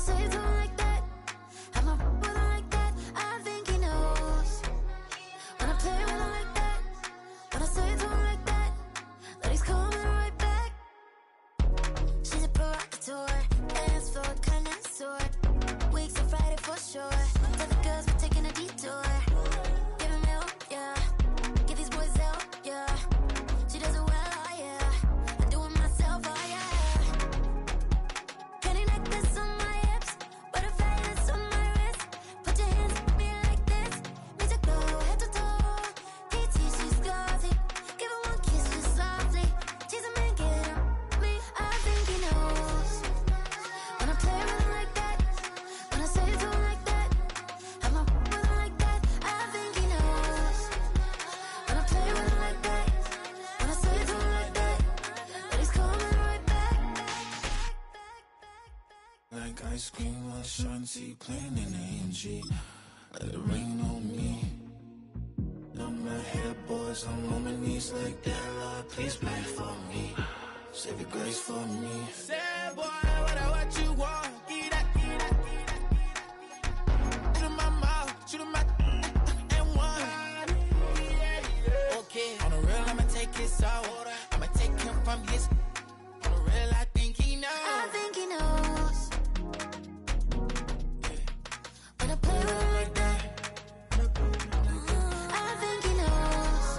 say it to him like that, have my with him like that, I think he knows. When I play with him like that, when I say it to him like that, that he's coming right back. She's a provocateur, dance floor connoisseur. Weeks of Friday for sure. Tell the girls we're taking a detour. Give him milk, yeah. Give these boys help, yeah. She does it well, oh yeah. I do it myself, oh yeah. Penny necklace on my hips, butterflies on my wrist. Put your hands on me like this. Need to go head to toe. PT, she's glossy. Give her one kiss just softly. Tease him and get him me. I think he knows. When I play with him like that, when I say it to him like that, have my with him like that, I think he knows. When I play with him like that, when I say it to him like that, that he's coming right back. Like ice cream or Shanti playing in AMG. Let it rain on me. I'm my head, boys. I'm on my knees like that. Lord, please pray for me. Save your grace for me. Sad boy, what you want? Eat that, eat that, eat that, eat that. Shoot in my mouth, shoot in my and one. Okay, on the real, I'ma take his out. I'ma take him from his. On the real, I think he knows. I think he knows. When I play with him like that, I think he knows.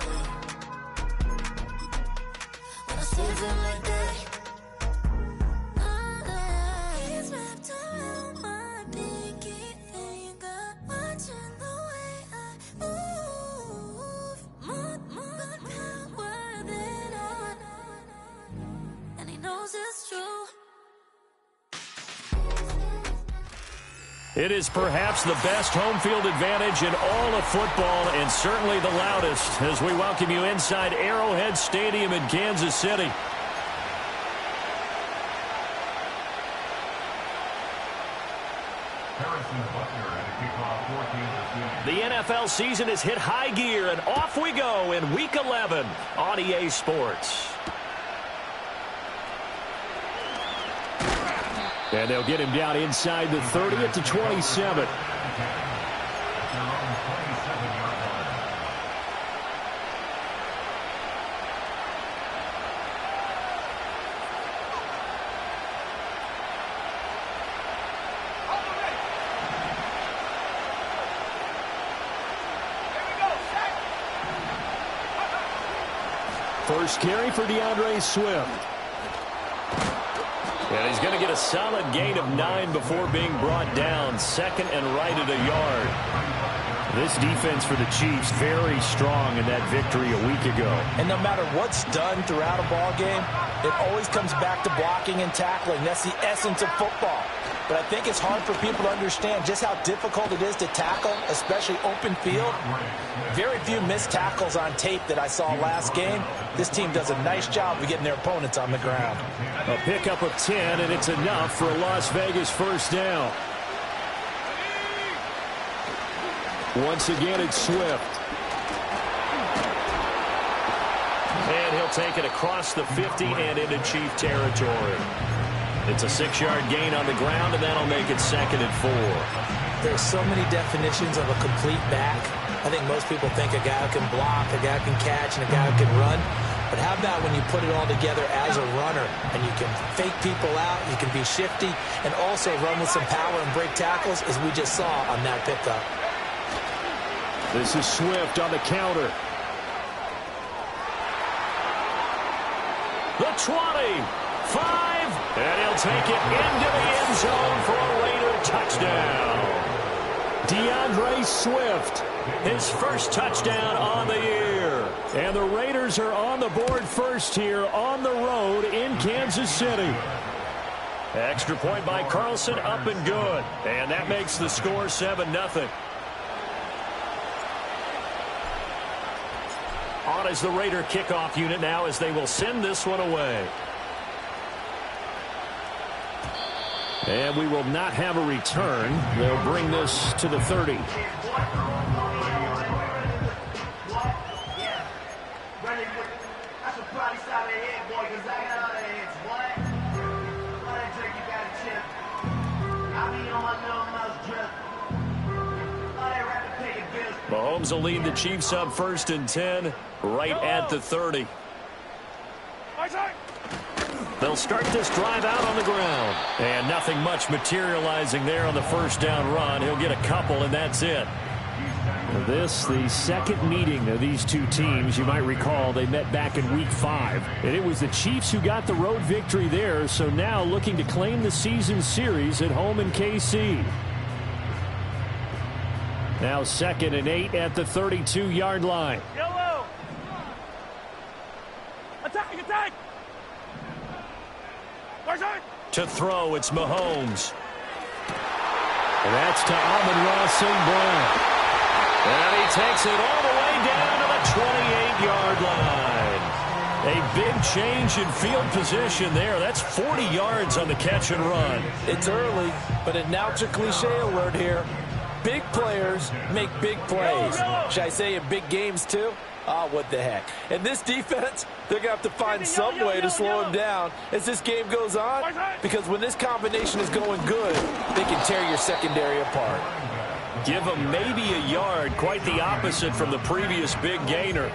When I say it to him like that, he's wrapped around my pinky finger, watching the way I move. More power than on, and he knows it's true. It is perhaps the best home field advantage in all of football, and certainly the loudest, as we welcome you inside Arrowhead Stadium in Kansas City. The NFL season has hit high gear, and off we go in Week 11 on EA Sports. And they'll get him down inside the 30 at the 27. First carry for DeAndre Swift. And he's going to get a solid gain of 9 before being brought down. Second and right at a yard. This defense for the Chiefs very strong in that victory a week ago. And no matter what's done throughout a ball game, it always comes back to blocking and tackling. That's the essence of football. But I think it's hard for people to understand just how difficult it is to tackle, especially open field. Very few missed tackles on tape that I saw last game. This team does a nice job of getting their opponents on the ground. A pickup of 10, and it's enough for a Las Vegas first down. Once again, it's Swift. And he'll take it across the 50 and into Chief territory. It's a 6-yard gain on the ground, and that'll make it 2nd and 4. There's so many definitions of a complete back. I think most people think a guy who can block, a guy who can catch, and a guy who can run. But how about when you put it all together as a runner, and you can fake people out, you can be shifty, and also run with some power and break tackles, as we just saw on that pickup. This is Swift on the counter. The 20, 5, and he'll take it into the end zone for a Raider touchdown. DeAndre Swift, his first touchdown on the year. And the Raiders are on the board first here on the road in Kansas City. Extra point by Carlson, up and good. And that makes the score 7-0. On is the Raider kickoff unit now as they will send this one away. And we will not have a return. They'll bring this to the 30. I mean, Mahomes will lead the Chiefs up 1st and 10 right at the 30. They'll start this drive out on the ground. And nothing much materializing there on the first down run. He'll get a couple, and that's it. This, the second meeting of these two teams. You might recall they met back in Week 5. And it was the Chiefs who got the road victory there, so now looking to claim the season series at home in KC. Now 2nd and 8 at the 32-yard line. Yellow! Attack! Attack! To throw, it's Mahomes. And that's to Amon-Ra St. Brown. And he takes it all the way down to the 28-yard line. A big change in field position there. That's 40 yards on the catch and run. It's early, but announcer cliche alert here. Big players make big plays. Should I say in big games too? Oh, what the heck. And this defense, they're going to have to find some way to slow him down as this game goes on. Because when this combination is going good, they can tear your secondary apart. Give him maybe a yard, quite the opposite from the previous big gainer.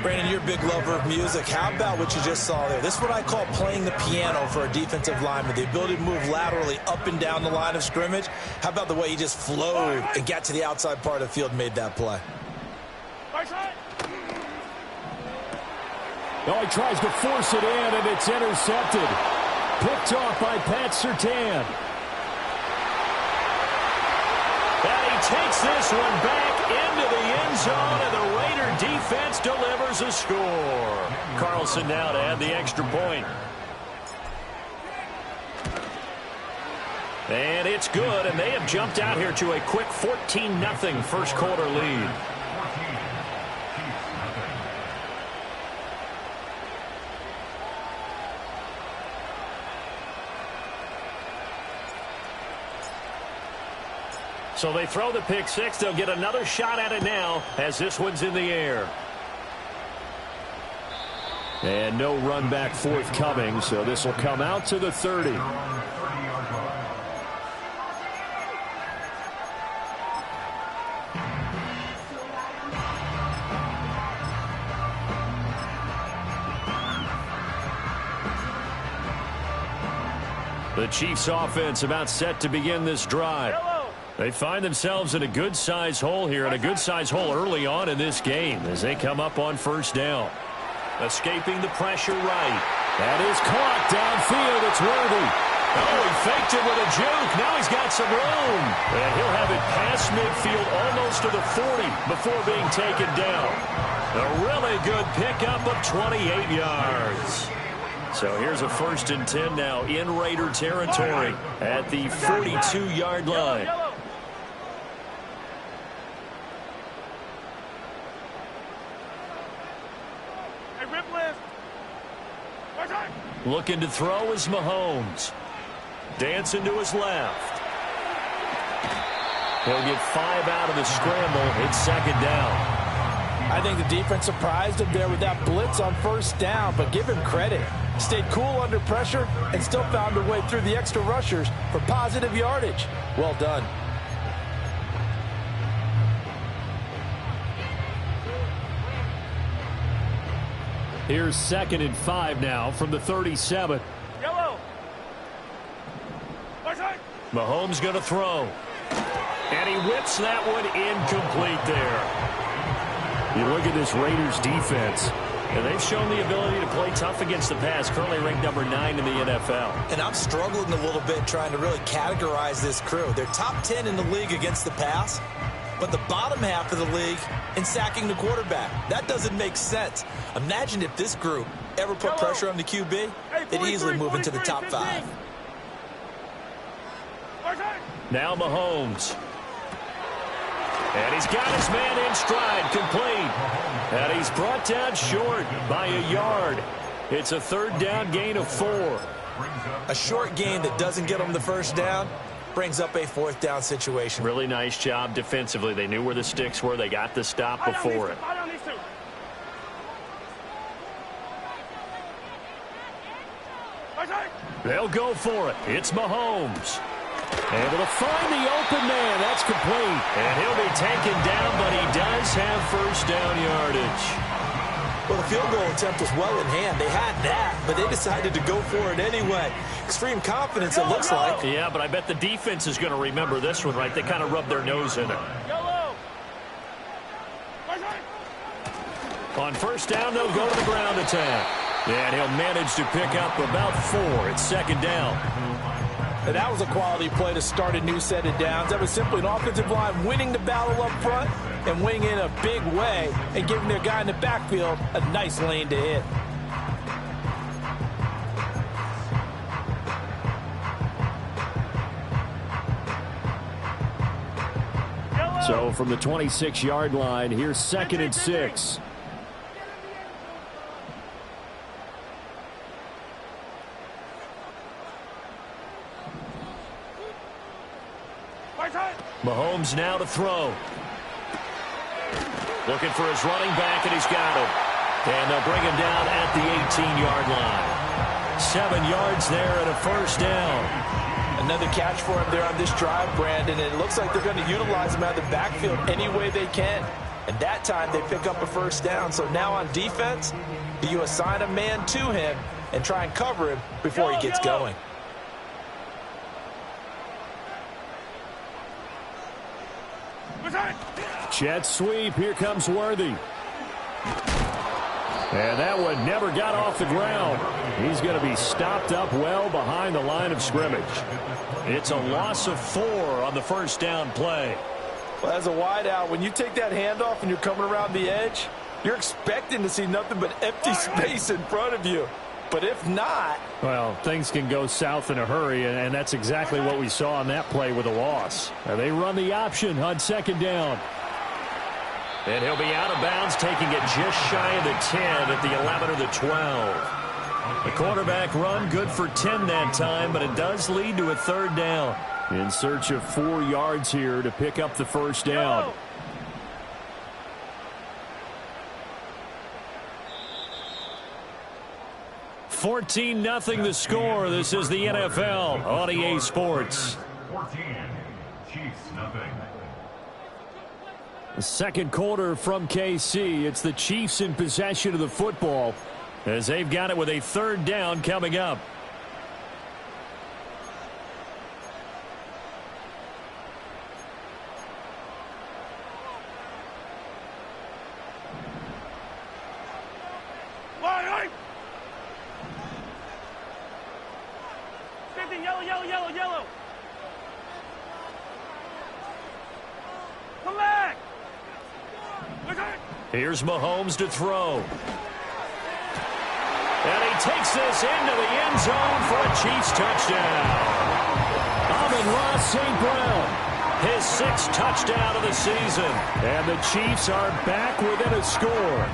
Brandon, you're a big lover of music. How about what you just saw there? This is what I call playing the piano for a defensive lineman. The ability to move laterally up and down the line of scrimmage. How about the way he just flowed and got to the outside part of the field and made that play? Oh, he tries to force it in, and it's intercepted. Picked off by Pat Surtain. And he takes this one back into the end zone, and the Raider defense delivers a score. Carlson now to add the extra point. And it's good, and they have jumped out here to a quick 14-0 first quarter lead. So they throw the pick six. They'll get another shot at it now as this one's in the air. And no run back forthcoming, so this will come out to the 30. The Chiefs offense about set to begin this drive. They find themselves in a good-sized hole here, and a good-sized hole early on in this game as they come up on first down. Escaping the pressure right. That is caught downfield. It's Worthy. Oh, he faked it with a juke. Now he's got some room. And he'll have it past midfield almost to the 40 before being taken down. A really good pickup of 28 yards. So here's a 1st and 10 now in Raider territory at the 42-yard line. Looking to throw is Mahomes. Dancing to his left. He'll get 5 out of the scramble. It's 2nd down. I think the defense surprised him there with that blitz on first down, but give him credit. Stayed cool under pressure and still found a way through the extra rushers for positive yardage. Well done. Here's 2nd and 5 now from the 37. Yellow. Mahomes going to throw. And he whips that one incomplete there. You look at this Raiders defense, and they've shown the ability to play tough against the pass, currently ranked number 9 in the NFL. And I'm struggling a little bit trying to really categorize this crew. They're top 10 in the league against the pass, but the bottom half of the league in sacking the quarterback. That doesn't make sense. Imagine if this group ever put pressure on the QB, they'd easily move into the top 5. Now Mahomes. And he's got his man in stride, complete. And he's brought down short by a yard. It's a 3rd down gain of 4. A short gain that doesn't get them the first down brings up a 4th down situation. Really nice job defensively. They knew where the sticks were. They got the stop before it. They'll go for it. It's Mahomes. Able to find the open man. That's complete. And he'll be taken down, but he does have first down yardage. Well, the field goal attempt was well in hand. They had that, but they decided to go for it anyway. Extreme confidence, it looks like. Yeah, but I bet the defense is going to remember this one, right? They kind of rubbed their nose in it. On first down, they'll go to the ground attack. And he'll manage to pick up about 4. It's second down. And that was a quality play to start a new set of downs. That was simply an offensive line winning the battle up front and winning in a big way and giving their guy in the backfield a nice lane to hit. So from the 26-yard line, here's second and 6. Mahomes now to throw. Looking for his running back, and he's got him. And they'll bring him down at the 18-yard line. 7 yards there and a first down. Another catch for him there on this drive, Brandon, and it looks like they're going to utilize him out of the backfield any way they can. And that time they pick up a first down. So now on defense, do you assign a man to him and try and cover him before he gets going? Jet sweep. Here comes Worthy. And that one never got off the ground. He's going to be stopped up well behind the line of scrimmage. It's a loss of 4 on the first down play. Well, as a wideout, when you take that handoff and you're coming around the edge, you're expecting to see nothing but empty space in front of you. But if not... Well, things can go south in a hurry, and that's exactly what we saw on that play with a loss. They run the option on second down. And he'll be out of bounds, taking it just shy of the 10 at the 11 or the 12. The quarterback run good for 10 that time, but it does lead to a third down. In search of 4 yards here to pick up the first down. $14-0 the score. This is the NFL on EA Sports. 14, Chiefs nothing. The second quarter from KC. It's the Chiefs in possession of the football as they've got it with a third down coming up. Yellow. Come back. Here's Mahomes to throw. And he takes this into the end zone for a Chiefs touchdown. Amon-Ra St. Brown, his 6th touchdown of the season. And the Chiefs are back within a score.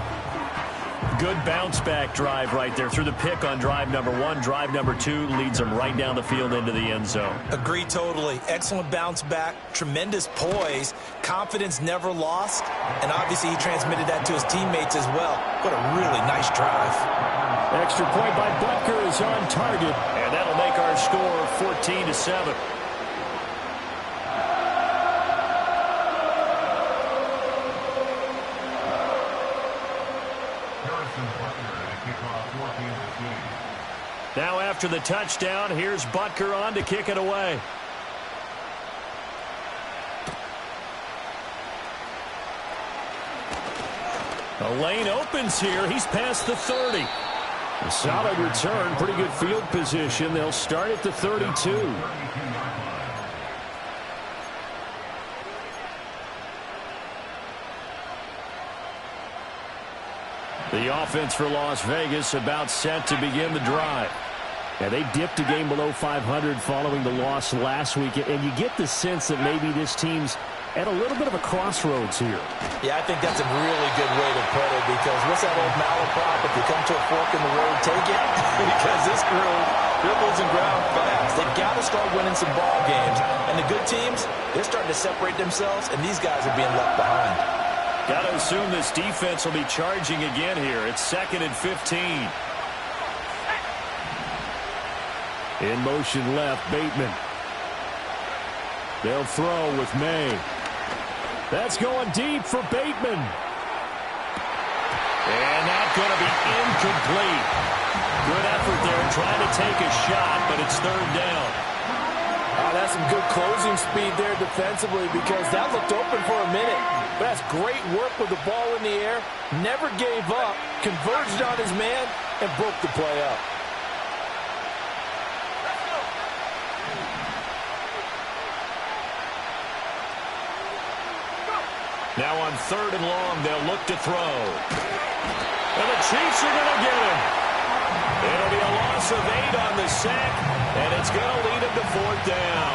Good bounce-back drive right there through the pick on drive number 1. Drive number 2 leads them right down the field into the end zone. Agree totally. Excellent bounce back, tremendous poise, confidence never lost, and obviously he transmitted that to his teammates as well. What a really nice drive. Extra point by Butker is on target, and that'll make our score 14-7. Now after the touchdown, here's Butker on to kick it away. The lane opens here. He's past the 30. A solid return, pretty good field position. They'll start at the 32. The offense for Las Vegas about set to begin the drive. Yeah, they dipped a game below 500 following the loss last week, and you get the sense that maybe this team's at a little bit of a crossroads here. Yeah, I think that's a really good way to put it, because what's that old malaprop? If you come to a fork in the road, take it. Because this crew, they're losing ground fast. They've got to start winning some ball games. And the good teams, they're starting to separate themselves, and these guys are being left behind. Got to assume this defense will be charging again here. It's 2nd and 15. In motion left, Bateman. They'll throw with May. That's going deep for Bateman. And that's going to be incomplete. Good effort there trying to take a shot, but it's third down. That's some good closing speed there defensively because that looked open for a minute. But that's great work with the ball in the air. Never gave up, converged on his man, and broke the play up. Now on third and long, they'll look to throw. And the Chiefs are going to get him. It'll be a loss of 8 on the sack, and it's going to lead him to fourth down.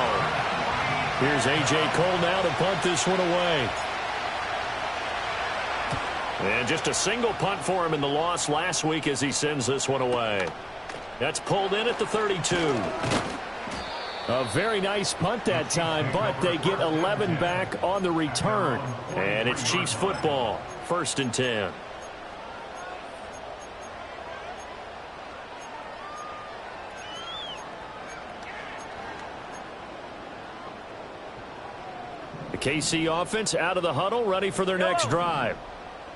Here's A.J. Cole now to punt this one away. And just a single punt for him in the loss last week as he sends this one away. That's pulled in at the 32. A very nice punt that time, but they get 11 back on the return. And it's Chiefs football, 1st and 10. The KC offense out of the huddle, ready for their next drive.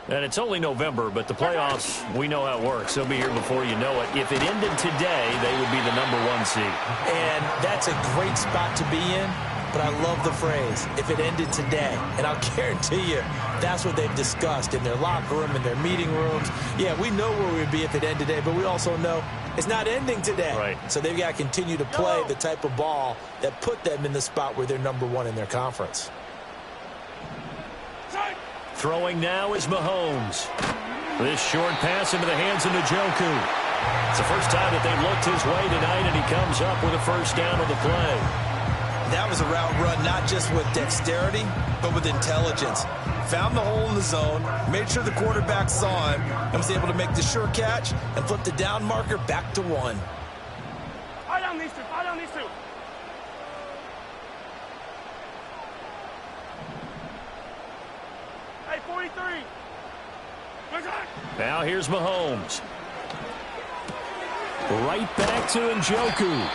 And it's only November, but the playoffs, we know how it works. They'll be here before you know it. If it ended today, they would be the #1 seed. And that's a great spot to be in, but I love the phrase, if it ended today. And I'll guarantee you, that's what they've discussed in their locker room, in their meeting rooms. Yeah, we know where we'd be if it ended today, but we also know it's not ending today. Right. So they've got to continue to play the type of ball that put them in the spot where they're #1 in their conference. Throwing now is Mahomes. This short pass into the hands of Njoku. It's the first time that they've looked his way tonight, and he comes up with a first down on the play. That was a route run not just with dexterity, but with intelligence. Found the hole in the zone, made sure the quarterback saw him, and was able to make the sure catch and flip the down marker back to 1. Fire down these two. Fire down these two. Hey, 43. Now here's Mahomes. Right back to Njoku.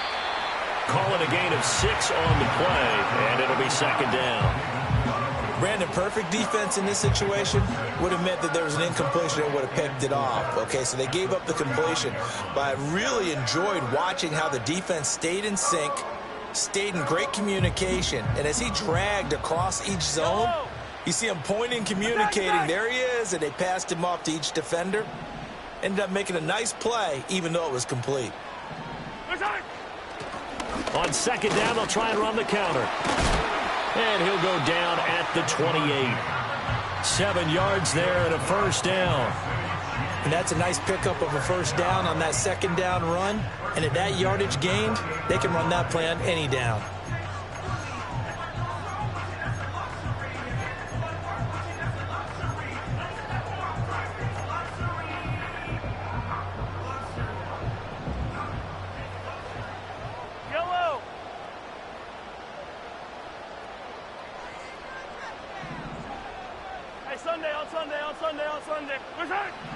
Call it a gain of 6 on the play, and it'll be 2nd down. Brandon, perfect defense in this situation would have meant that there was an incompletion and would have picked it off. Okay, so they gave up the completion. But I really enjoyed watching how the defense stayed in sync, stayed in great communication. And as he dragged across each zone, you see him pointing, communicating. There he is, and they passed him off to each defender. Ended up making a nice play, even though it was complete. On 2nd down, they'll try and run the counter. And he'll go down at the 28. 7 yards there and a first down. And that's a nice pickup of a first down on that 2nd down run. And at that yardage gained, they can run that play on any down.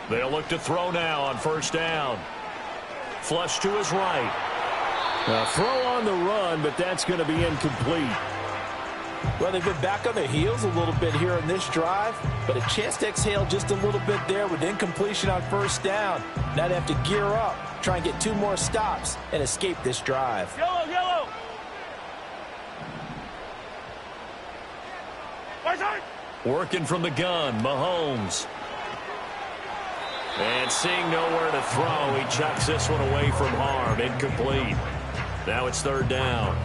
They'll look to throw now on 1st down. Flush to his right. A throw on the run, but that's going to be incomplete. Well, they've been back on their heels a little bit here in this drive, but a chance to exhale just a little bit there with incompletion on 1st down. Now they have to gear up, try and get 2 more stops, and escape this drive. Yellow, yellow. Working from the gun, Mahomes. And seeing nowhere to throw, he chucks this one away from harm. Incomplete. Now it's 3rd down.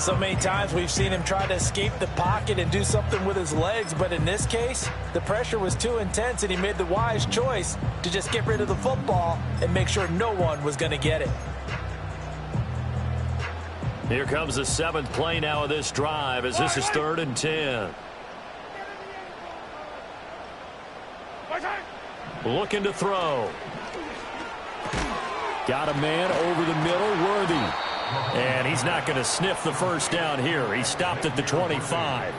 So many times we've seen him try to escape the pocket and do something with his legs, but in this case, the pressure was too intense and he made the wise choice to just get rid of the football and make sure no one was going to get it. Here comes the 7th play now of this drive as this is 3rd and 10. Looking to throw. Got a man over the middle, Worthy. And he's not going to sniff the first down here. He stopped at the 25.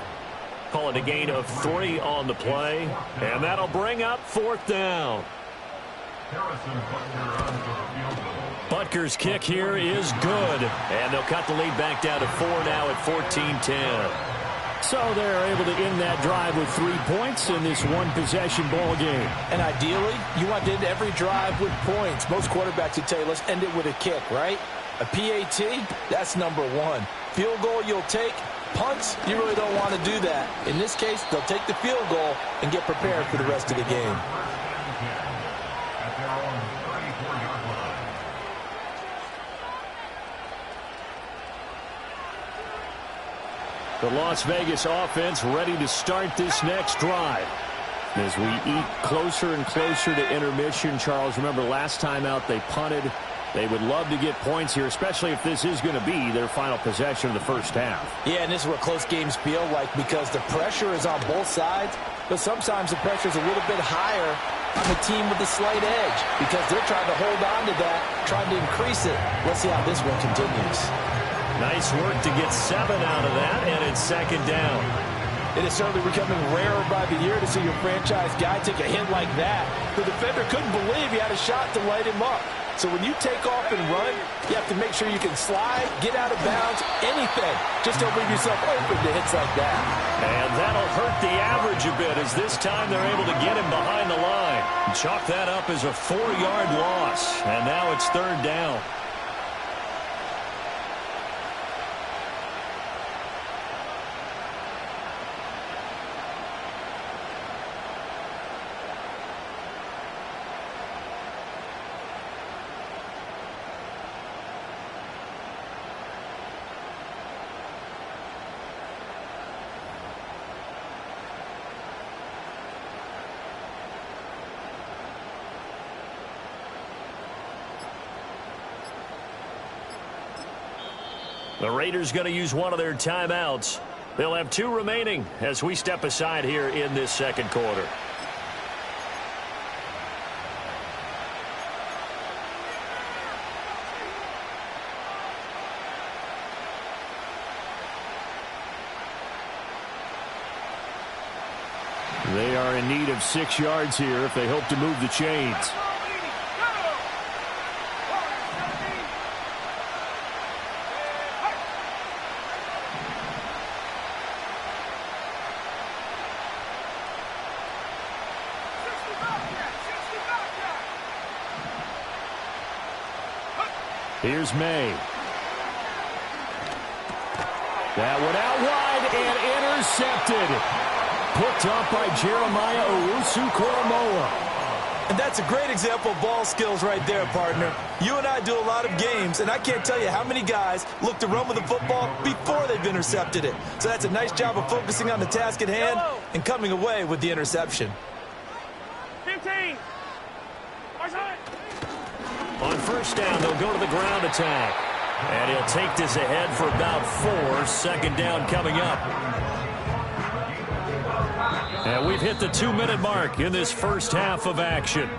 Call it a gain of 3 on the play. And that'll bring up 4th down. Harrison Butler on for the field goal. Butker's kick here is good. And they'll cut the lead back down to 4 now at 14-10. So they're able to end that drive with 3 points in this one-possession ball game. And ideally, you want to end every drive with points. Most quarterbacks would tell you, let's end it with a kick, right? A PAT, that's number 1. Field goal you'll take. Punts, you really don't want to do that. In this case, they'll take the field goal and get prepared for the rest of the game. The Las Vegas offense ready to start this next drive. As we eat closer and closer to intermission, Charles, remember last time out they punted. They would love to get points here, especially if this is going to be their final possession of the first half. Yeah, and this is what close games feel like because the pressure is on both sides, but sometimes the pressure is a little bit higher on the team with the slight edge because they're trying to hold on to that, trying to increase it. Let's see how this one continues. Nice work to get 7 out of that, and it's second down. It is certainly becoming rarer by the year to see your franchise guy take a hit like that. The defender couldn't believe he had a shot to light him up. So when you take off and run, you have to make sure you can slide, get out of bounds, anything. Just don't leave yourself open to hits like that. And that'll hurt the average a bit as this time they're able to get him behind the line. Chalk that up as a 4-yard loss. And now it's third down. The Raiders going to use one of their timeouts. They'll have 2 remaining as we step aside here in this second quarter. They are in need of 6 yards here if they hope to move the chains. Here's May. That one out wide and intercepted. Picked up by Jeremiah Owusu-Koramoah. And that's a great example of ball skills right there, partner. You and I do a lot of games, and I can't tell you how many guys look to run with the football before they've intercepted it. So that's a nice job of focusing on the task at hand and coming away with the interception. 15. On first down, they'll go to the ground attack. And he'll take this ahead for about 4. Second down coming up. And we've hit the 2-minute mark in this first half of action.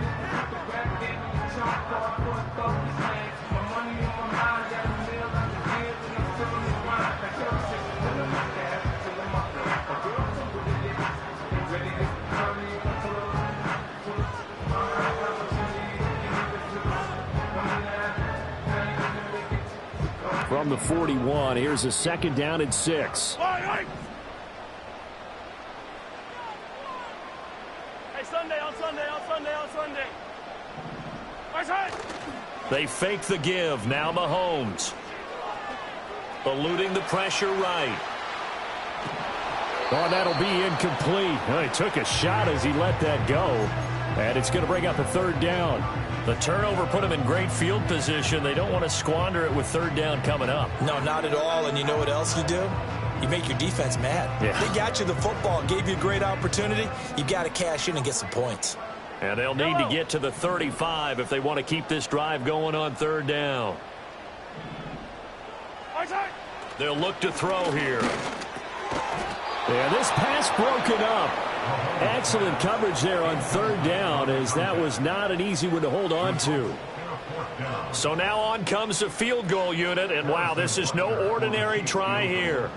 From the 41, here's a second down and 6. Hey, Sunday. They fake the give. Now Mahomes. Eluding the pressure right. Oh, that'll be incomplete. Well, he took a shot as he let that go. And it's going to bring up a third down. The turnover put him in great field position. They don't want to squander it with third down coming up. No, not at all. And you know what else you do? You make your defense mad. Yeah. They got you the football, gave you a great opportunity. You got to cash in and get some points. And they'll need to get to the 35 if they want to keep this drive going on third down. They'll look to throw here. And this pass broken up. Excellent coverage there on third down, as that was not an easy one to hold on to. So now on comes the field goal unit, and wow, this is no ordinary try here.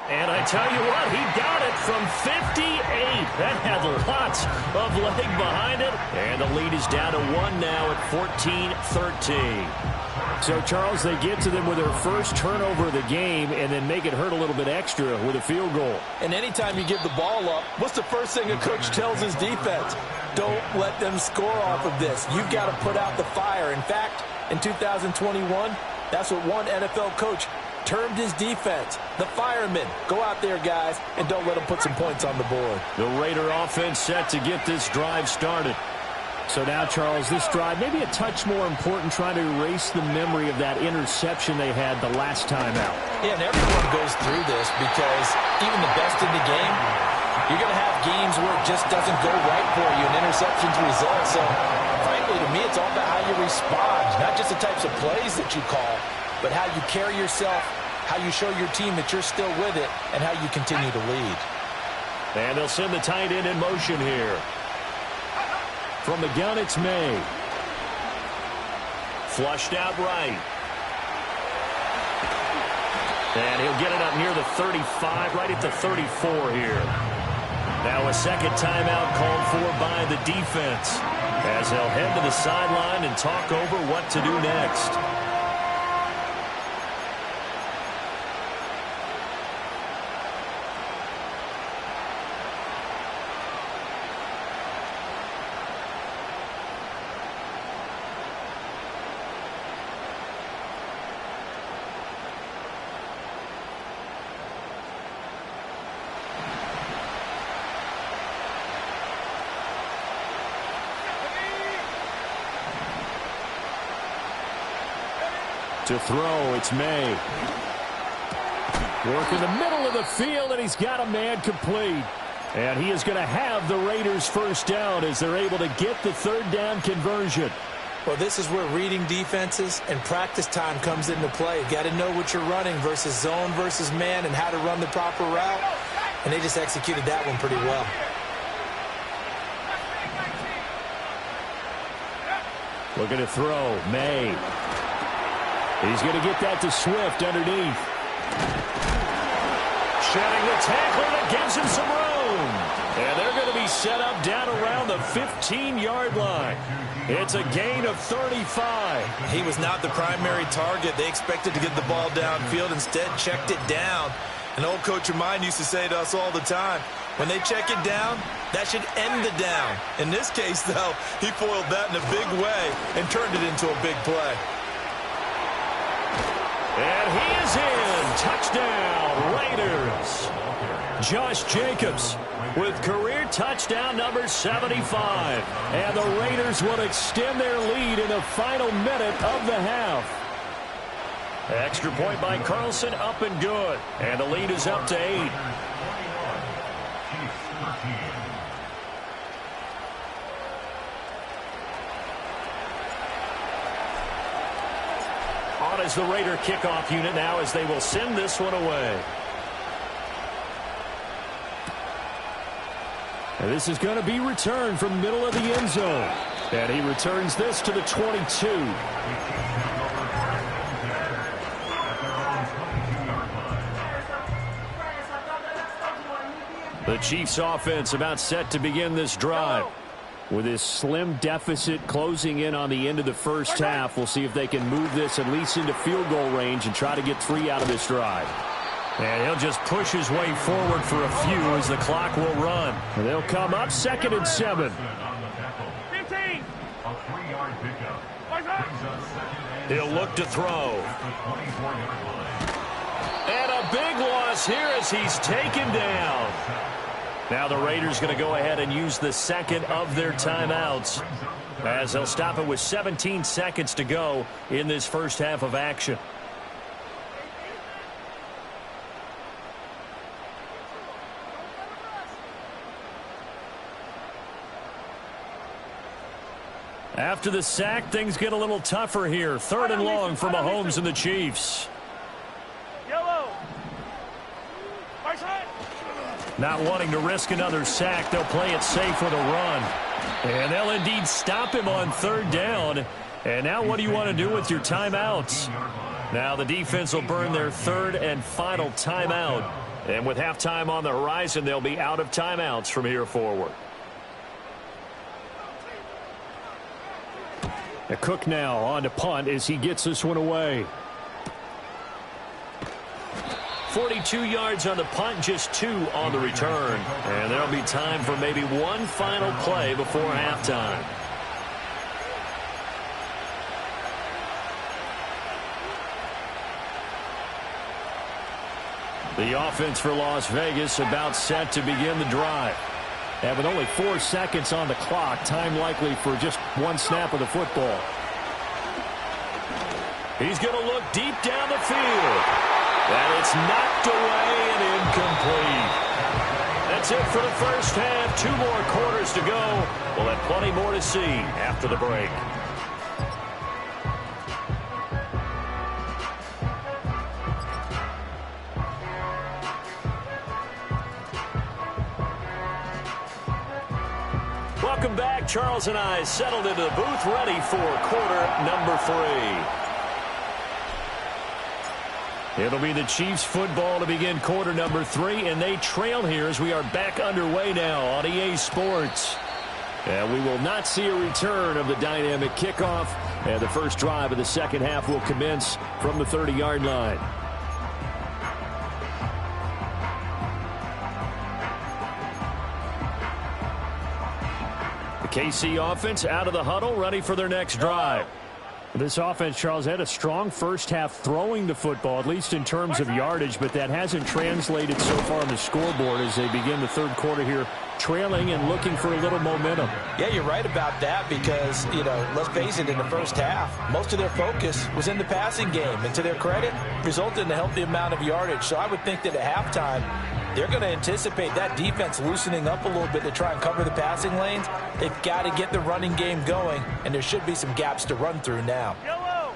And I tell you what, he got it from 58. That had lots of leg behind it. And the lead is down to 1 now at 14-13. So, Charles, they get to them with their first turnover of the game and then make it hurt a little bit extra with a field goal. And anytime you give the ball up, what's the first thing a coach tells his defense? Don't let them score off of this. You've got to put out the fire. In fact, in 2021, that's what one NFL coach termed his defense, the firemen. Go out there, guys, and don't let them put some points on the board. The Raider offense set to get this drive started. So now, Charles, this drive maybe a touch more important, trying to erase the memory of that interception they had the last time out. Yeah, and everyone goes through this because even the best in the game, you're going to have games where it just doesn't go right for you and interceptions result. So, frankly, to me, it's all about how you respond, not just the types of plays that you call, but how you carry yourself, how you show your team that you're still with it, and how you continue to lead. And they'll send the tight end in motion here. From the gun, it's May. Flushed out right. And he'll get it up near the 35, right at the 34 here. Now a second timeout called for by the defense, as they'll head to the sideline and talk over what to do next. To throw, it's May. Work in the middle of the field, and he's got a man complete. And he is going to have the Raiders first down as they're able to get the third down conversion. Well, this is where reading defenses and practice time comes into play. You got to know what you're running versus zone versus man and how to run the proper route. And they just executed that one pretty well. Looking to throw, May. He's going to get that to Swift underneath. Shedding the tackler that gives him some room. And they're going to be set up down around the 15-yard line. It's a gain of 35. He was not the primary target. They expected to get the ball downfield. Instead, checked it down. An old coach of mine used to say to us all the time, when they check it down, that should end the down. In this case, though, he foiled that in a big way and turned it into a big play. And he is in. Touchdown, Raiders. Josh Jacobs with career touchdown number 75. And the Raiders will extend their lead in the final minute of the half. Extra point by Carlson, up and good. And the lead is up to 8. On as the Raider kickoff unit now, as they will send this one away. And this is going to be returned from the middle of the end zone. And he returns this to the 22. The Chiefs offense about set to begin this drive. With this slim deficit closing in on the end of the first half, we'll see if they can move this at least into field goal range and try to get 3 out of this drive. And he'll just push his way forward for a few as the clock will run. And they'll come up 2nd and 7. 15. He'll look to throw. And a big loss here as he's taken down. Now the Raiders going to go ahead and use the second of their timeouts, as they'll stop it with 17 seconds to go in this first half of action. After the sack, things get a little tougher here. 3rd and long for Mahomes and the Chiefs. Yellow. Right side. Not wanting to risk another sack, they'll play it safe with a run. And they'll indeed stop him on 3rd down. And now what do you want to do with your timeouts? Now the defense will burn their 3rd and final timeout And with halftime on the horizon, they'll be out of timeouts from here forward. A Cook now on to punt as he gets this one away. 42 yards on the punt, just 2 on the return. And there'll be time for maybe one final play before halftime. The offense for Las Vegas about set to begin the drive. And with only 4 seconds on the clock, time likely for just one snap of the football. He's going to look deep down the field. And it's knocked away and incomplete. That's it for the first half. 2 more quarters to go. We'll have plenty more to see after the break. Welcome back. Charles and I settled into the booth, ready for quarter number 3. It'll be the Chiefs football to begin quarter number 3, and they trail here as we are back underway now on EA Sports. And we will not see a return of the dynamic kickoff, and the first drive of the second half will commence from the 30-yard line. KC offense out of the huddle, ready for their next drive. This offense, Charles, had a strong first half throwing the football, at least in terms of yardage, but that hasn't translated so far on the scoreboard as they begin the third quarter here, trailing and looking for a little momentum. Yeah, you're right about that because, let's face it, in the first half, most of their focus was in the passing game, and to their credit, resulted in a healthy amount of yardage. So I would think that at halftime, they're going to anticipate that defense loosening up a little bit to try and cover the passing lanes. They've got to get the running game going, and there should be some gaps to run through now. Yellow.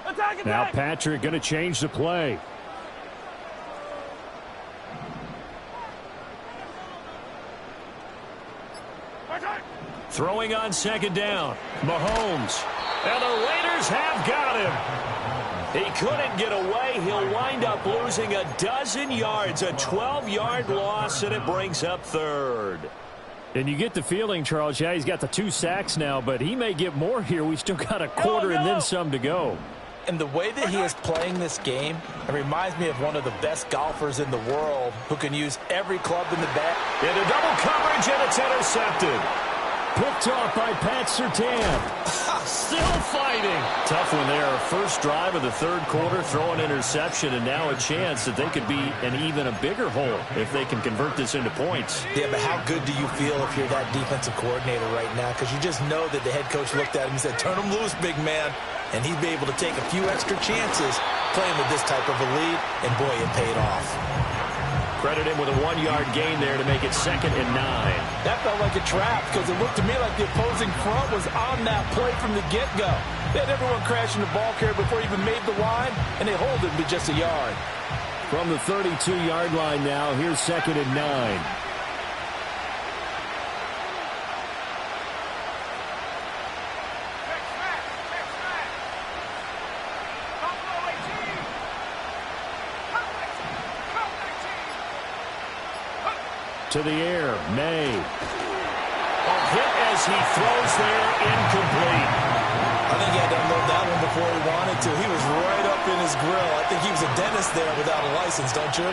Attack, Now attack. Patrick going to change the play. Throwing on second down. Mahomes. And the Raiders have got him. He couldn't get away. He'll wind up losing a dozen yards, a 12-yard loss, and it brings up third. And you get the feeling, Charles, yeah, he's got the 2 sacks now, but he may get more here. We still got a quarter and then some to go. And the way that he is playing this game, it reminds me of one of the best golfers in the world who can use every club in the bag. Into double coverage, and it's intercepted. Picked off by Pat Surtain. Still fighting. Tough one there. First drive of the third quarter, throw an interception, and now a chance that they could be in even a bigger hole if they can convert this into points. Yeah, but how good do you feel if you're that defensive coordinator right now? Because you just know that the head coach looked at him and said, turn him loose, big man. And he'd be able to take a few extra chances playing with this type of a lead, and boy, it paid off. Credit him with a 1-yard gain there to make it 2nd and 9. That felt like a trap because it looked to me like the opposing front was on that play from the get-go. They had everyone crashing the ball carrier before he even made the line, and they hold him to just a yard. From the 32-yard line now, here's 2nd and 9. To the air, May. A hit as he throws there, incomplete. I think he had to unload that one before he wanted to. He was right up in his grill. I think he was a dentist there without a license, don't you?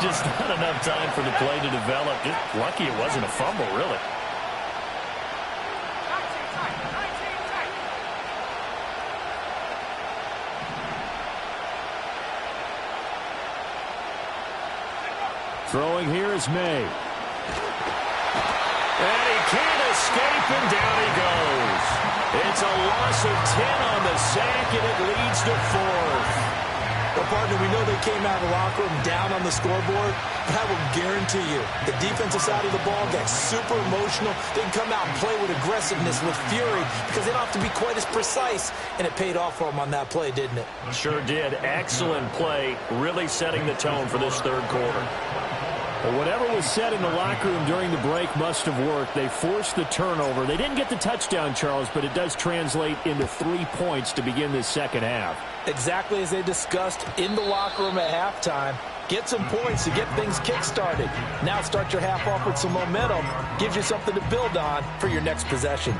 Just not enough time for the play to develop. Just lucky it wasn't a fumble, really. Throwing here is May. And he can't escape, and down he goes. It's a loss of 10 on the sack, and it leads to 4th. Well, partner, we know they came out of the locker room down on the scoreboard, but I will guarantee you the defensive side of the ball got super emotional. They can come out and play with aggressiveness, with fury, because they don't have to be quite as precise, and it paid off for them on that play, didn't it? Sure did. Excellent play, really setting the tone for this third quarter. Well, whatever was said in the locker room during the break must have worked. They forced the turnover. They didn't get the touchdown, Charles, but it does translate into 3 points to begin this second half. Exactly as they discussed in the locker room at halftime. Get some points to get things kick-started. Now start your half off with some momentum. Gives you something to build on for your next possession.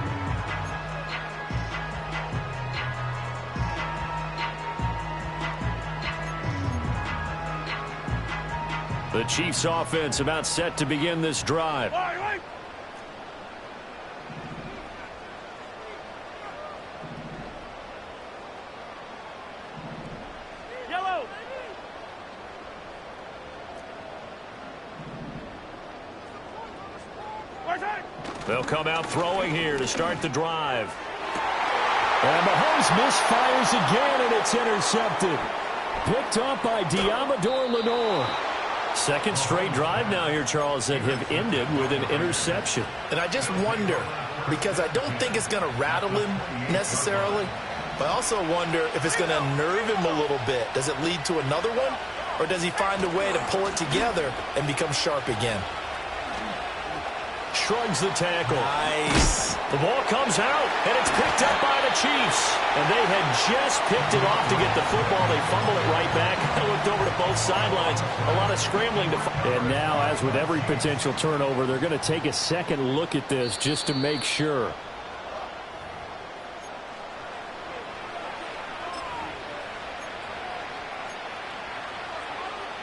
The Chiefs offense about set to begin this drive. Yellow. They'll come out throwing here to start the drive. And Mahomes misfires again, and it's intercepted. Picked up by Diamador Lenore. Second straight drive now here, Charles, that have ended with an interception. And I just wonder, because I don't think it's going to rattle him necessarily, but I also wonder if it's going to unnerve him a little bit. Does it lead to another one, or does he find a way to pull it together and become sharp again? Shrugs the tackle. Nice. The ball comes out, and it's picked up by the Chiefs. And they had just picked it off to get the football. They fumble it right back. I looked over to both sidelines. A lot of scrambling to find. And now, as with every potential turnover, they're going to take a second look at this just to make sure.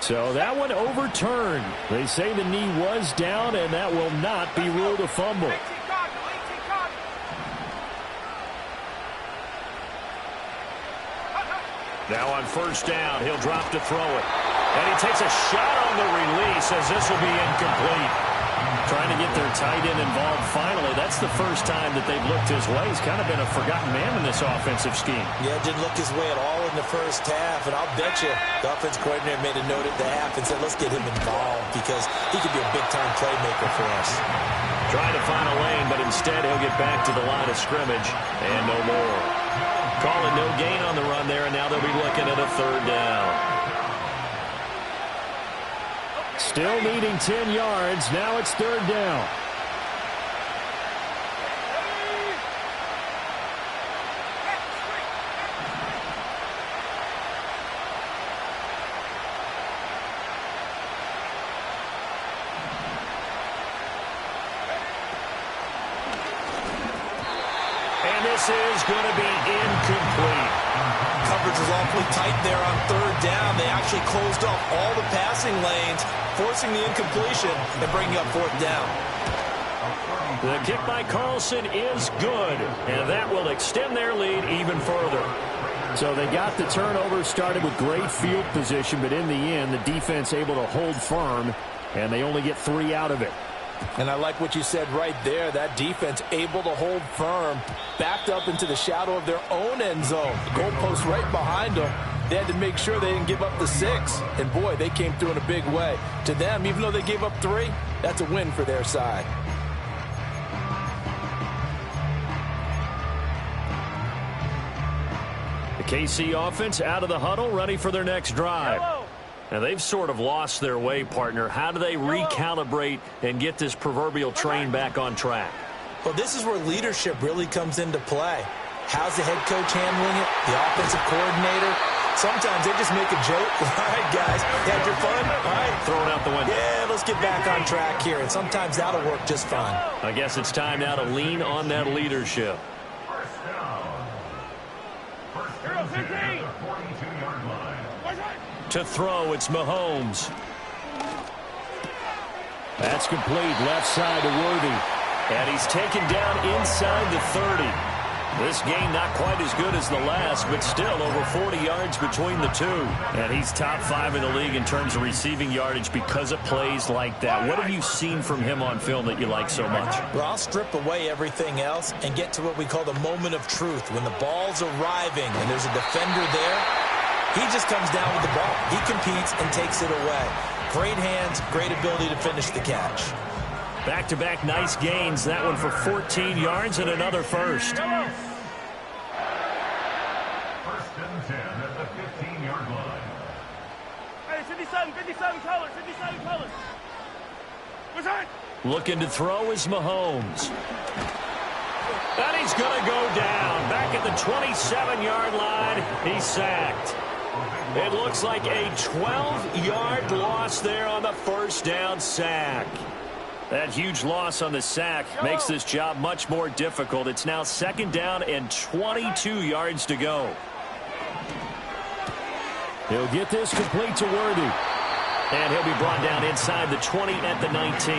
So that one overturned. They say the knee was down, and that will not be ruled a fumble. Now on first down, he'll drop to throw it. And he takes a shot on the release as this will be incomplete. Trying to get their tight end involved finally. That's the first time that they've looked his way. He's kind of been a forgotten man in this offensive scheme. Yeah, didn't look his way at all in the first half. And I'll bet you the offense coordinator made a note at the half and said, let's get him involved because he could be a big-time playmaker for us. Trying to find a lane, but instead he'll get back to the line of scrimmage and no more. Calling no gain on the run there, and now they'll be looking at a third down. Still needing 10 yards. Now it's third down. And this is going to be incomplete. Coverage was awfully tight there on third down. They actually closed off all the passing lanes, forcing the incompletion and bringing up fourth down. The kick by Carlson is good, and that will extend their lead even further. So they got the turnover, started with great field position, but in the end, the defense able to hold firm, and they only get 3 out of it. And I like what you said right there. That defense able to hold firm, backed up into the shadow of their own end zone. The goalpost right behind them. They had to make sure they didn't give up the 6. And, boy, they came through in a big way. To them, even though they gave up 3, that's a win for their side. The KC offense out of the huddle, ready for their next drive. Now, they've sort of lost their way, partner. How do they recalibrate and get this proverbial train back on track? Well, this is where leadership really comes into play. How's the head coach handling it? The offensive coordinator? Sometimes they just make a joke. All right, guys, you had your fun? All right. Throw it out the window. Yeah, let's get back on track here. And sometimes that'll work just fine. I guess it's time now to lean on that leadership. First down. First down at the 42-yard line. To throw, it's Mahomes. That's complete, left side to Worthy. And he's taken down inside the 30. This game not quite as good as the last, but still over 40 yards between the two. And he's top 5 in the league in terms of receiving yardage because of plays like that. What have you seen from him on film that you like so much? Well, I'll strip away everything else and get to what we call the moment of truth. When the ball's arriving and there's a defender there, he just comes down with the ball. He competes and takes it away. Great hands, great ability to finish the catch. Back-to-back nice gains. That one for 14 yards and another first. First and 10 at the 15-yard line. Hey, 57 colors, 57 colors. Looking to throw is Mahomes. And he's going to go down. Back at the 27-yard line, he's sacked. It looks like a 12-yard loss there on the first down sack. That huge loss on the sack makes this job much more difficult. It's now 2nd down and 22 yards to go. He'll get this complete to Worthy. And he'll be brought down inside the 20 at the 19.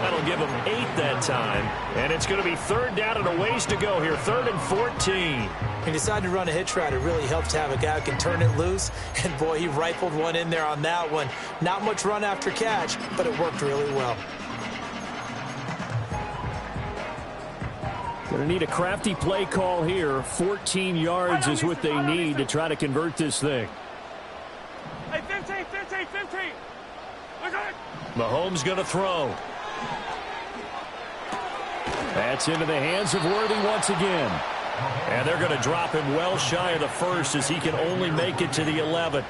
That'll give him 8 that time. And it's going to be 3rd down and a ways to go here. 3rd and 14. He decided to run a hitch route. It really helps to have a guy who can turn it loose. And, boy, he rifled one in there on that one. Not much run after catch, but it worked really well. Going to need a crafty play call here. 14 yards is what they need to try to convert this thing. Hey, 15. Mahomes going to throw. That's into the hands of Worthy once again. And they're going to drop him well shy of the first as he can only make it to the 11.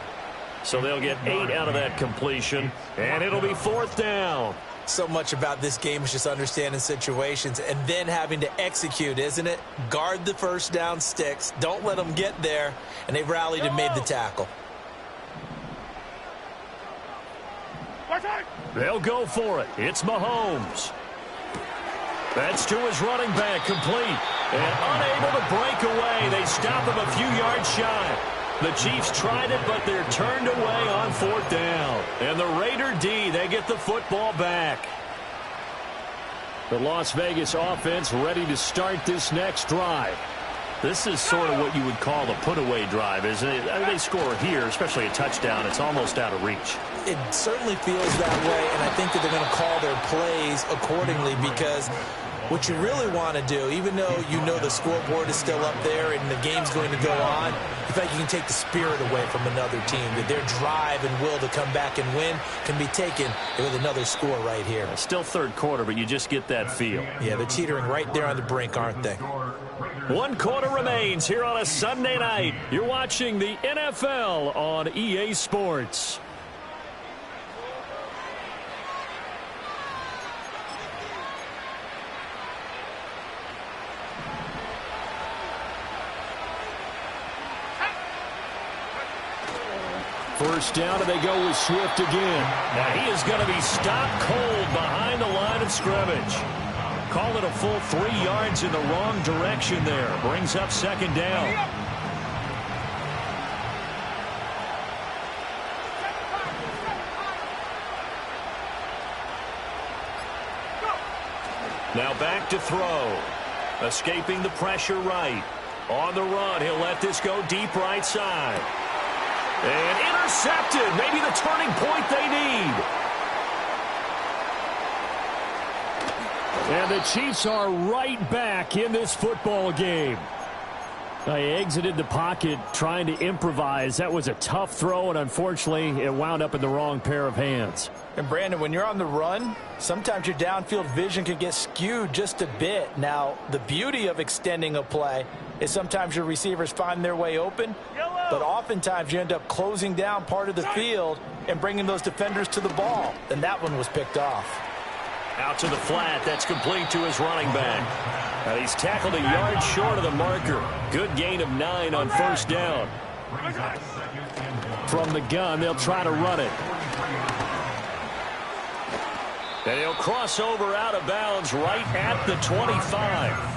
So they'll get 8 out of that completion. And it'll be 4th down. So much about this game is just understanding situations and then having to execute, isn't it? Guard the first down sticks. Don't let them get there. And they rallied and made the tackle. They'll go for it. It's Mahomes. That's to his running back, complete. And unable to break away. They stop him a few yards shy. The Chiefs tried it, but they're turned away on 4th down. And the Raider D, they get the football back. The Las Vegas offense ready to start this next drive. This is sort of what you would call a put-away drive, isn't it? I mean, they score here, especially a touchdown. It's almost out of reach. It certainly feels that way, and I think that they're going to call their plays accordingly because what you really want to do, even though you know the scoreboard is still up there and the game's going to go on, you feel like you can take the spirit away from another team, that their drive and will to come back and win can be taken with another score right here. Still 3rd quarter, but you just get that feel. Yeah, they're teetering right there on the brink, aren't they? 1 quarter remains here on a Sunday night. You're watching the NFL on EA Sports. First down, and they go with Swift again. Now he is going to be stopped cold behind the line of scrimmage. Call it a full 3 yards in the wrong direction there. Brings up 2nd down. Now back to throw. Escaping the pressure right. On the run, he'll let this go deep right side. And intercepted. Maybe the turning point they need. And the Chiefs are right back in this football game. They exited the pocket trying to improvise. That was a tough throw, and unfortunately, it wound up in the wrong pair of hands. And, Brandon, when you're on the run, sometimes your downfield vision can get skewed just a bit. Now, the beauty of extending a play is sometimes your receivers find their way open, but oftentimes you end up closing down part of the field and bringing those defenders to the ball. And that one was picked off. Out to the flat. That's complete to his running back. And he's tackled a yard short of the marker. Good gain of 9 on first down. From the gun, they'll try to run it. And he'll cross over out of bounds right at the 25.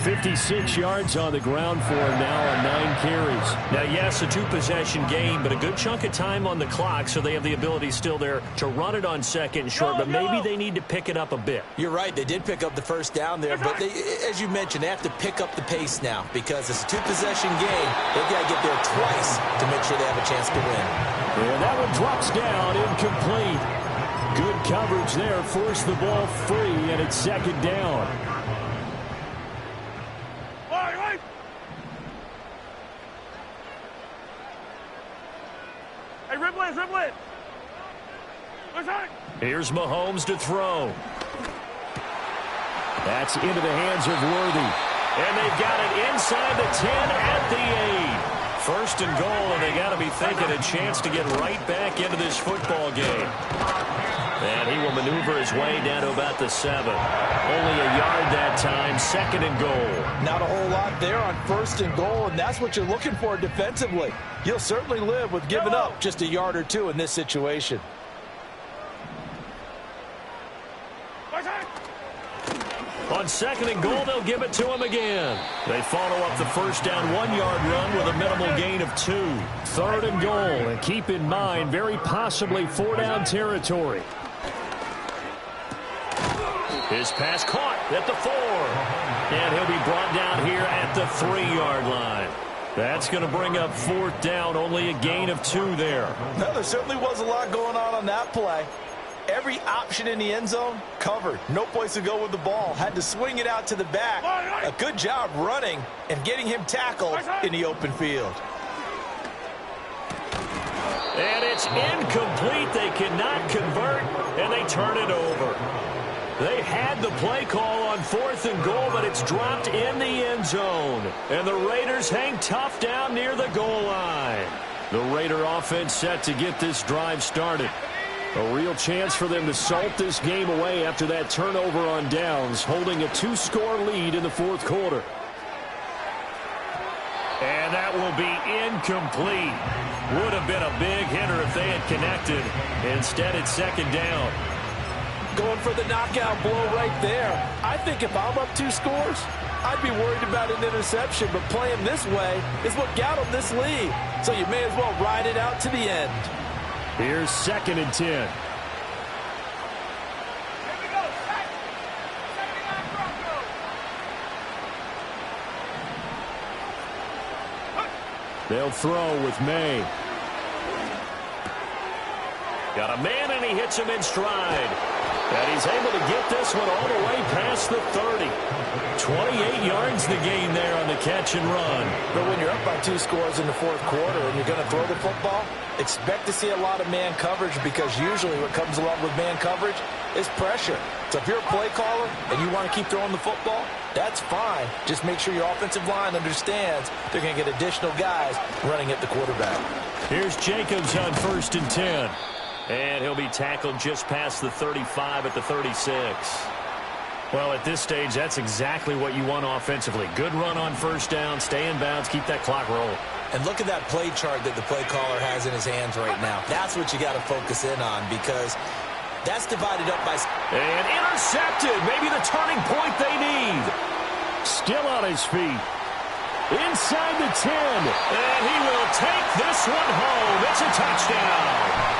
56 yards on the ground for him now on 9 carries. Now, yes, a 2-possession game, but a good chunk of time on the clock, so they have the ability still there to run it on 2nd and short, but maybe they need to pick it up a bit. You're right. They did pick up the first down there, but they, as you mentioned, they have to pick up the pace now because it's a 2-possession game. They've got to get there twice to make sure they have a chance to win. And that one drops down, incomplete. Good coverage there, forced the ball free, and it's 2nd down. Hey, dribble it. Here's Mahomes to throw. That's into the hands of Worthy. And they've got it inside the 10 at the 8. 1st and goal, and they got to be thinking a chance to get right back into this football game. And he will maneuver his way down to about the 7. Only a yard that time, 2nd and goal. Not a whole lot there on 1st and goal, and that's what you're looking for defensively. You'll certainly live with giving up just a yard or two in this situation. On 2nd and goal, they'll give it to him again. They follow up the first down 1-yard run with a minimal gain of 2. 3rd and goal, and keep in mind, very possibly 4-down territory. His pass caught at the 4. And he'll be brought down here at the 3-yard line. That's going to bring up 4th down, only a gain of 2 there. Well, there certainly was a lot going on that play. Every option in the end zone covered. No place to go with the ball. Had to swing it out to the back. A good job running and getting him tackled in the open field. And it's incomplete. They cannot convert, and they turn it over. They had the play call on 4th and goal, but it's dropped in the end zone. And the Raiders hang tough down near the goal line. The Raider offense set to get this drive started. A real chance for them to salt this game away after that turnover on downs, holding a 2-score lead in the 4th quarter. And that will be incomplete. Would have been a big hitter if they had connected. Instead, it's 2nd down. Going for the knockout blow right there. I think if I'm up 2 scores, I'd be worried about an interception, but playing this way is what got them this lead. So you may as well ride it out to the end. Here's 2nd and 10. They'll throw with May. Got a man, and he hits him in stride. And he's able to get this one all the way past the 30. 28 yards the gain there on the catch and run. But when you're up by 2 scores in the 4th quarter and you're going to throw the football, expect to see a lot of man coverage, because usually what comes along with man coverage is pressure. So if you're a play caller and you want to keep throwing the football, that's fine. Just make sure your offensive line understands they're going to get additional guys running at the quarterback. Here's Jacobs on 1st and 10. And he'll be tackled just past the 35 at the 36. Well, at this stage, that's exactly what you want offensively. Good run on 1st down, stay in bounds, keep that clock rolling. And look at that play chart that the play caller has in his hands right now. That's what you got to focus in on, because that's divided up by... And intercepted. Maybe the turning point they need. Still on his feet. Inside the 10. And he will take this one home. It's a touchdown.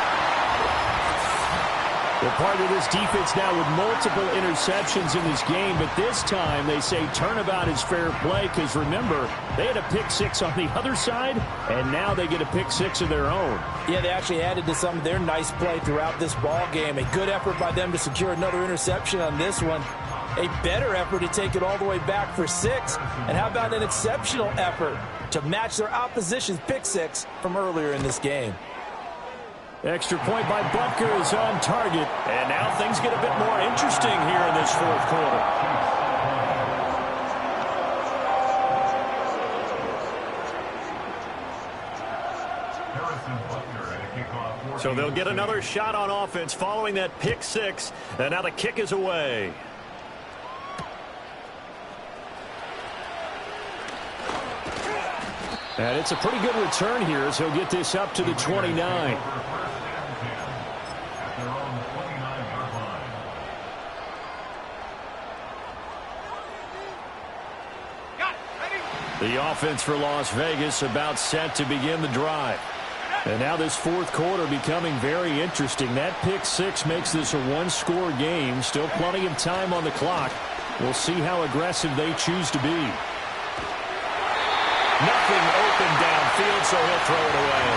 Well, part of this defense now with multiple interceptions in this game, but this time they say turnabout is fair play, because remember, they had a pick 6 on the other side, and now they get a pick 6 of their own. Yeah, they actually added to some of their nice play throughout this ball game. A good effort by them to secure another interception on this one. A better effort to take it all the way back for 6. And how about an exceptional effort to match their opposition's pick 6 from earlier in this game? Extra point by Butker is on target. And now things get a bit more interesting here in this 4th quarter. So they'll get another shot on offense following that pick 6. And now the kick is away. And it's a pretty good return here as he'll get this up to the 29. The offense for Las Vegas about set to begin the drive. And now this 4th quarter becoming very interesting. That pick 6 makes this a 1-score game. Still plenty of time on the clock. We'll see how aggressive they choose to be. Nothing open downfield, so he'll throw it away.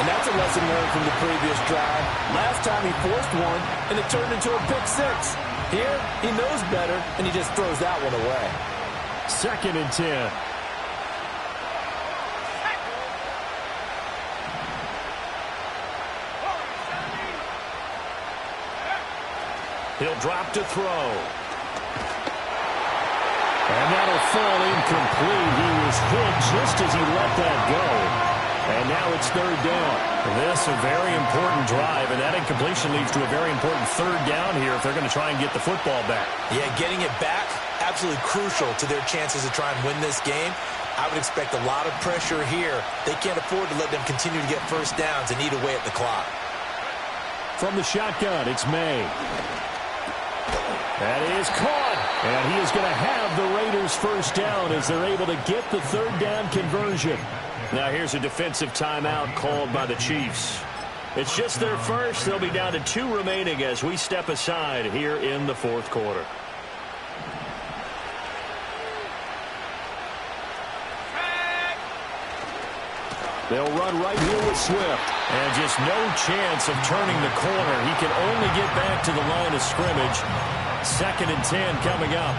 And that's a lesson learned from the previous drive. Last time he forced one, and it turned into a pick 6. Here, he knows better, and he just throws that one away. 2nd and 10. He'll drop to throw. And that'll fall incomplete. He was hit just as he let that go. And now it's third down. This a very important drive, and that incompletion leads to a very important third down here if they're going to try and get the football back. Yeah, getting it back, absolutely crucial to their chances to try and win this game. I would expect a lot of pressure here. They can't afford to let them continue to get first downs and eat away at the clock. From the shotgun, it's May. That is caught. And he is going to have the Raiders first down as they're able to get the third down conversion. Now here's a defensive timeout called by the Chiefs. It's just their first. They'll be down to 2 remaining as we step aside here in the fourth quarter. They'll run right here with Swift. And just no chance of turning the corner. He can only get back to the line of scrimmage. 2nd and 10 coming up.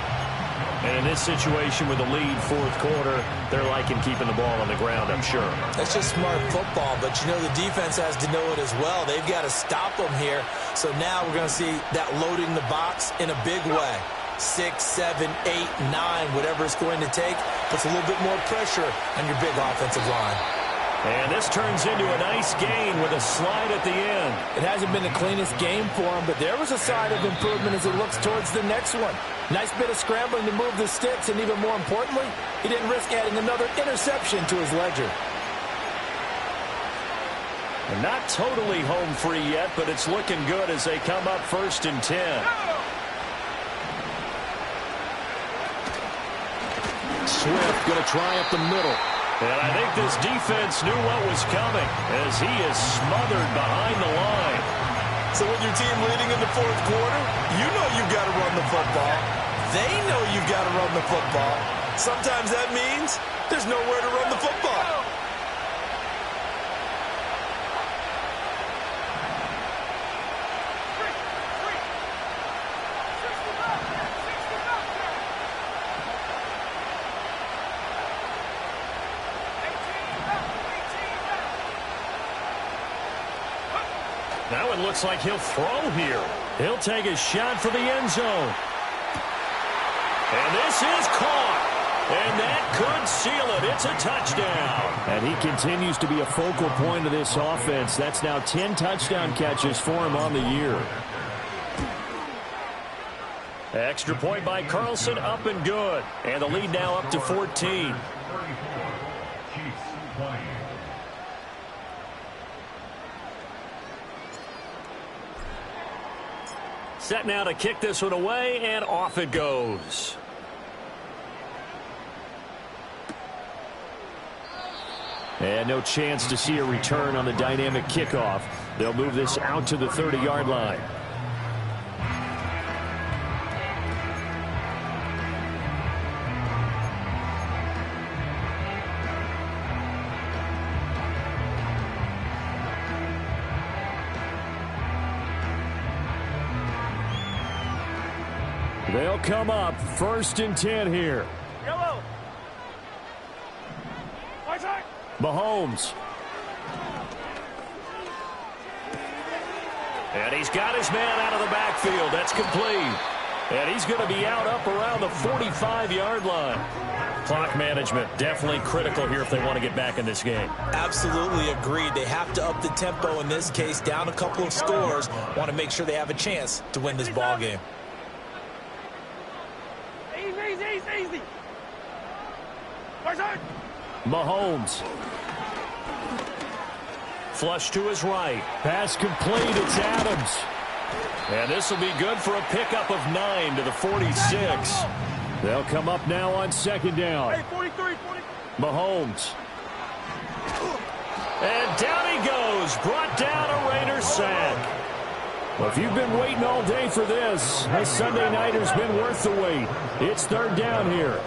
And in this situation with the lead fourth quarter, they're liking keeping the ball on the ground, I'm sure. That's just smart football, but you know the defense has to know it as well. They've got to stop them here. So now we're going to see that loading the box in a big way. 6, 7, 8, 9, whatever it's going to take, puts a little bit more pressure on your big offensive line. And this turns into a nice gain with a slide at the end. It hasn't been the cleanest game for him, but there was a sign of improvement as he looks towards the next one. Nice bit of scrambling to move the sticks, and even more importantly, he didn't risk adding another interception to his ledger. And not totally home free yet, but it's looking good as they come up 1st and 10. Swift going to try up the middle. And I think this defense knew what was coming as he is smothered behind the line. So when your team leading in the fourth quarter, you know you've got to run the football. They know you've got to run the football. Sometimes that means there's nowhere to run the football. Now it looks like he'll throw here. He'll take a shot for the end zone. And this is caught. And that could seal it. It's a touchdown. And he continues to be a focal point of this offense. That's now 10 touchdown catches for him on the year. Extra point by Carlson, up and good. And the lead now up to 14. Set now to kick this one away, and off it goes. And no chance to see a return on the dynamic kickoff. They'll move this out to the 30-yard line. They'll come up 1st and 10 here. Yellow. Mahomes. And he's got his man out of the backfield. That's complete. And he's going to be out up around the 45-yard line. Clock management definitely critical here if they want to get back in this game. Absolutely agreed. They have to up the tempo in this case, down a couple of scores. Want to make sure they have a chance to win this ball game. Easy. Mahomes. Flush to his right. Pass complete. It's Adams. And this will be good for a pickup of 9 to the 46. They'll come up now on 2nd down. Hey, 43. Mahomes. And down he goes. Brought down a Raiders sack. Well, if you've been waiting all day for this Sunday nighter's been worth the wait. It's 3rd down here.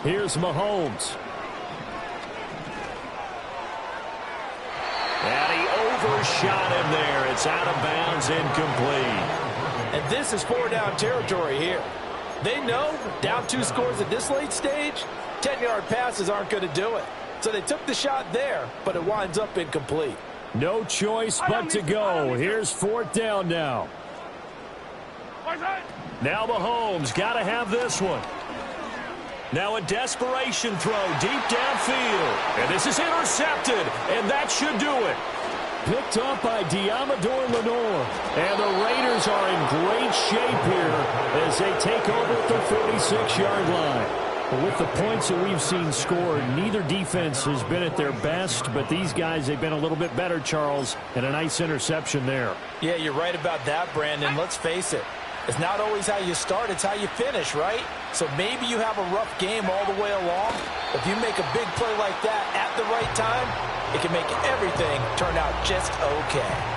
Here's Mahomes. And he overshot him there. It's out of bounds, incomplete. And this is 4-down territory here. They know down 2 scores at this late stage, 10-yard passes aren't going to do it. So they took the shot there, but it winds up incomplete. No choice but to go. Here's 4th down now. Now Mahomes got to have this one. Now a desperation throw deep downfield. And this is intercepted, and that should do it. Picked up by Diamador Lenore. And the Raiders are in great shape here as they take over at the 46-yard line. But with the points that we've seen scored, neither defense has been at their best, but these guys, they've been a little bit better, Charles, and a nice interception there. Yeah, you're right about that, Brandon. Let's face it. It's not always how you start, it's how you finish, right? So maybe you have a rough game all the way along. If you make a big play like that at the right time, it can make everything turn out just okay.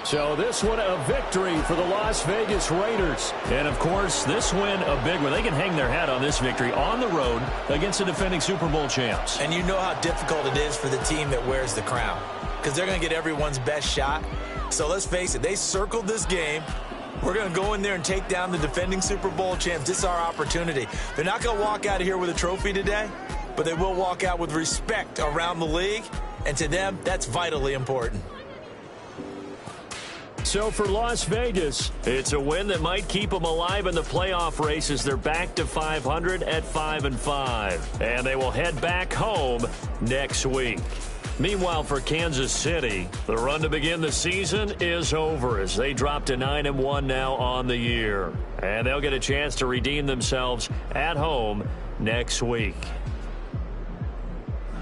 So this one a victory for the Las Vegas Raiders. And, of course, this win a big one. They can hang their hat on this victory on the road against the defending Super Bowl champs. And you know how difficult it is for the team that wears the crown, because they're going to get everyone's best shot. So let's face it, they circled this game. We're going to go in there and take down the defending Super Bowl champs. This is our opportunity. They're not going to walk out of here with a trophy today, but they will walk out with respect around the league. And to them, that's vitally important. So for Las Vegas, it's a win that might keep them alive in the playoff race as they're back to 500 at 5-5. And they will head back home next week. Meanwhile, for Kansas City, the run to begin the season is over as they drop to 9-1 now on the year. And they'll get a chance to redeem themselves at home next week.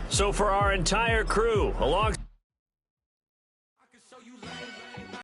So for our entire crew, along